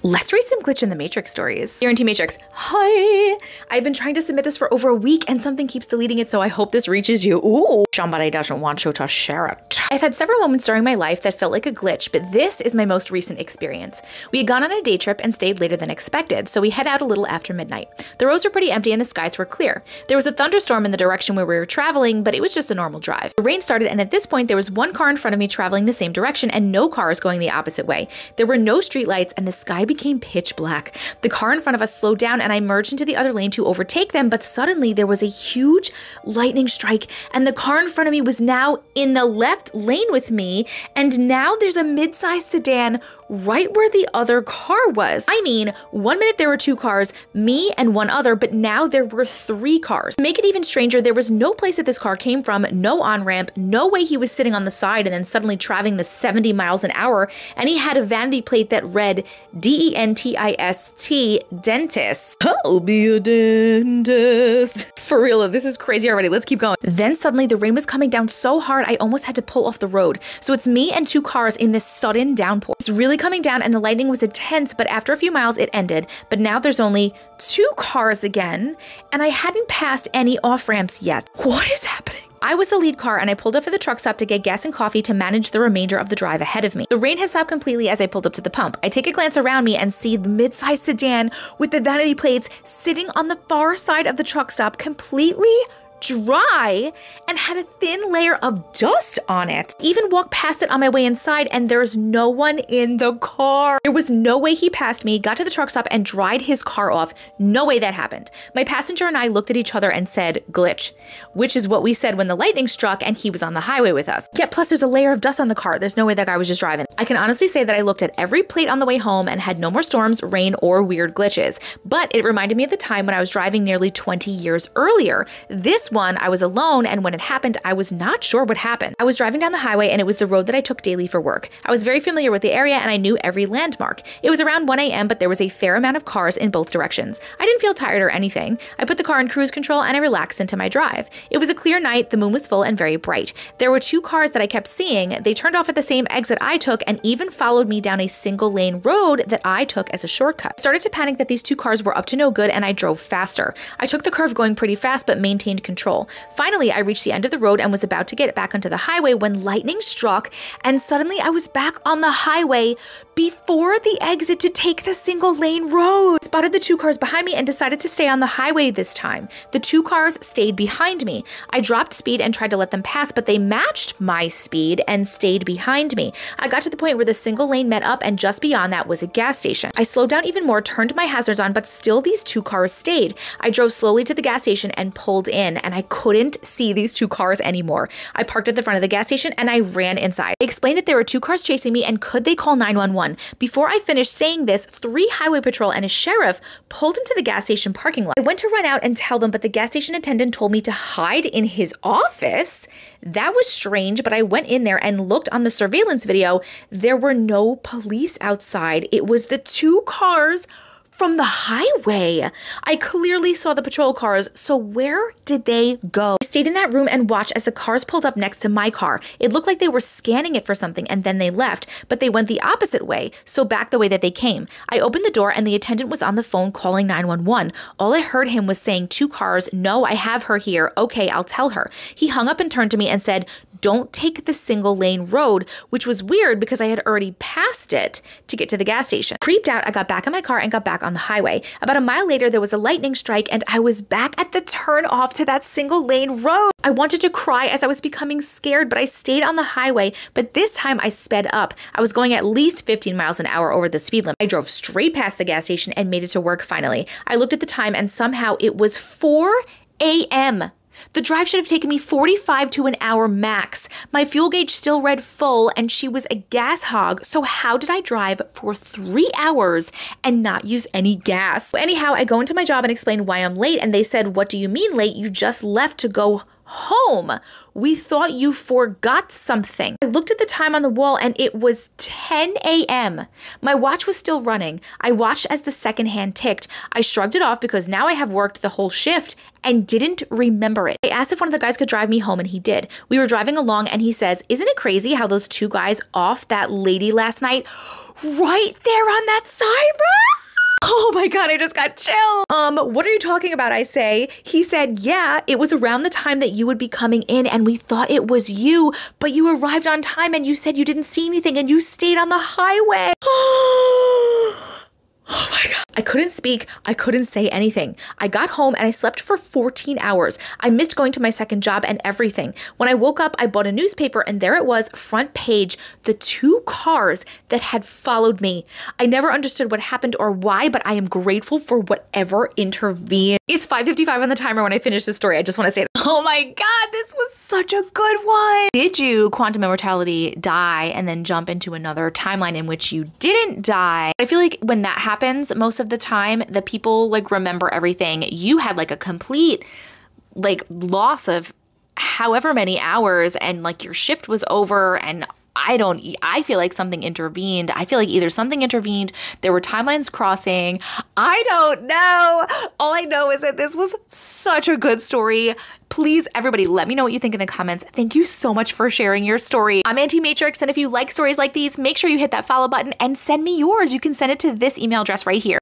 Let's read some Glitch in the Matrix stories. Guarantee Matrix, hi! I've been trying to submit this for over a week and something keeps deleting it, so I hope this reaches you. Ooh, somebody doesn't want you to share it. I've had several moments during my life that felt like a glitch, but this is my most recent experience. We had gone on a day trip and stayed later than expected, so we head out a little after midnight. The roads were pretty empty and the skies were clear. There was a thunderstorm in the direction where we were traveling, but it was just a normal drive. The rain started, and at this point there was one car in front of me traveling the same direction and no cars going the opposite way. There were no streetlights and the sky became pitch black. The car in front of us slowed down and I merged into the other lane to overtake them, but suddenly there was a huge lightning strike and the car in front of me was now in the left lane with me, and now there's a mid-sized sedan right where the other car was. I mean, 1 minute there were 2 cars, me and one other, but now there were 3 cars. To make it even stranger, there was no place that this car came from, no on-ramp, no way he was sitting on the side and then suddenly traveling the 70 miles an hour, and he had a vanity plate that read D-E-N-T-I-S-T, dentist. I'll be a dentist. For real, this is crazy already. Let's keep going. Then suddenly the rain was coming down so hard I almost had to pull off the road. So it's me and 2 cars in this sudden downpour. It's really coming down and the lightning was intense, but after a few miles it ended. But now there's only 2 cars again, and I hadn't passed any off-ramps yet. What is happening? I was the lead car and I pulled up for the truck stop to get gas and coffee to manage the remainder of the drive ahead of me. The rain had stopped completely as I pulled up to the pump. I take a glance around me and see the mid-sized sedan with the vanity plates sitting on the far side of the truck stop, completely dry and had a thin layer of dust on it. Even walked past it on my way inside and there's no one in the car. There was no way he passed me, got to the truck stop and dried his car off. No way that happened. My passenger and I looked at each other and said, glitch, which is what we said when the lightning struck and he was on the highway with us. Yeah, plus there's a layer of dust on the car. There's no way that guy was just driving. I can honestly say that I looked at every plate on the way home and had no more storms, rain, or weird glitches. But it reminded me of the time when I was driving nearly 20 years earlier. This one, I was alone, and when it happened, I was not sure what happened. I was driving down the highway, and it was the road that I took daily for work. I was very familiar with the area, and I knew every landmark. It was around 1 a.m., but there was a fair amount of cars in both directions. I didn't feel tired or anything. I put the car in cruise control, and I relaxed into my drive. It was a clear night, the moon was full and very bright. There were 2 cars that I kept seeing. They turned off at the same exit I took, and even followed me down a single-lane road that I took as a shortcut. I started to panic that these 2 cars were up to no good, and I drove faster. I took the curve going pretty fast, but maintained control. Finally, I reached the end of the road and was about to get back onto the highway when lightning struck, and suddenly I was back on the highway before the exit to take the single lane road. I spotted the 2 cars behind me and decided to stay on the highway this time. The 2 cars stayed behind me. I dropped speed and tried to let them pass, but they matched my speed and stayed behind me. I got to the point where the single lane met up, and just beyond that was a gas station. I slowed down even more, turned my hazards on, but still these 2 cars stayed. I drove slowly to the gas station and pulled in, and I couldn't see these 2 cars anymore. I parked at the front of the gas station and I ran inside. I explained that there were 2 cars chasing me and could they call 911. Before I finished saying this, 3 highway patrol and a sheriff pulled into the gas station parking lot. I went to run out and tell them, but the gas station attendant told me to hide in his office. That was strange, but I went in there and looked on the surveillance video. There were no police outside. It was the 2 cars from the highway. I clearly saw the patrol cars, so where did they go? I stayed in that room and watched as the cars pulled up next to my car. It looked like they were scanning it for something and then they left, but they went the opposite way, so back the way that they came. I opened the door and the attendant was on the phone calling 911. All I heard him was saying, 2 cars, no, I have her here. Okay, I'll tell her. He hung up and turned to me and said, don't take the single lane road, which was weird because I had already passed it to get to the gas station. Creeped out, I got back in my car and got back on the highway. About a mile later, there was a lightning strike and I was back at the turn off to that single lane road. I wanted to cry as I was becoming scared, but I stayed on the highway, but this time I sped up. I was going at least 15 miles an hour over the speed limit. I drove straight past the gas station and made it to work finally. I looked at the time and somehow it was 4 a.m. The drive should have taken me 45 to an hour max. My fuel gauge still read full and she was a gas hog. So how did I drive for 3 hours and not use any gas? Anyhow, I go into my job and explain why I'm late and they said, what do you mean late? You just left to go home. We thought you forgot something. I looked at the time on the wall and it was 10 a.m. My watch was still running. I watched as the second hand ticked. I shrugged it off because now I have worked the whole shift and didn't remember it. I asked if one of the guys could drive me home and he did. We were driving along and he says, "Isn't it crazy how those two guys off that lady last night right there on that side road?" Oh my God, I just got chill. What are you talking about? I say. He said, "Yeah, it was around the time that you would be coming in and we thought it was you, but you arrived on time and you said you didn't see anything and you stayed on the highway." Oh my God. I couldn't speak. I couldn't say anything. I got home and I slept for 14 hours. I missed going to my second job and everything. When I woke up, I bought a newspaper and there it was, front page, the two cars that had followed me. I never understood what happened or why, but I am grateful for whatever intervened. It's 5:55 on the timer when I finish this story. I just want to say, oh my God, this was such a good one. Did you, quantum immortality, die and then jump into another timeline in which you didn't die? I feel like when that happens, most of the time, the people like remember everything. You had like a complete like loss of however many hours and like your shift was over and I feel like something intervened. I feel like either something intervened, there were timelines crossing. I don't know. All I know is that this was such a good story. Please, everybody, let me know what you think in the comments. Thank you so much for sharing your story. I'm Auntie Matrix, and if you like stories like these, make sure you hit that follow button and send me yours. You can send it to this email address right here.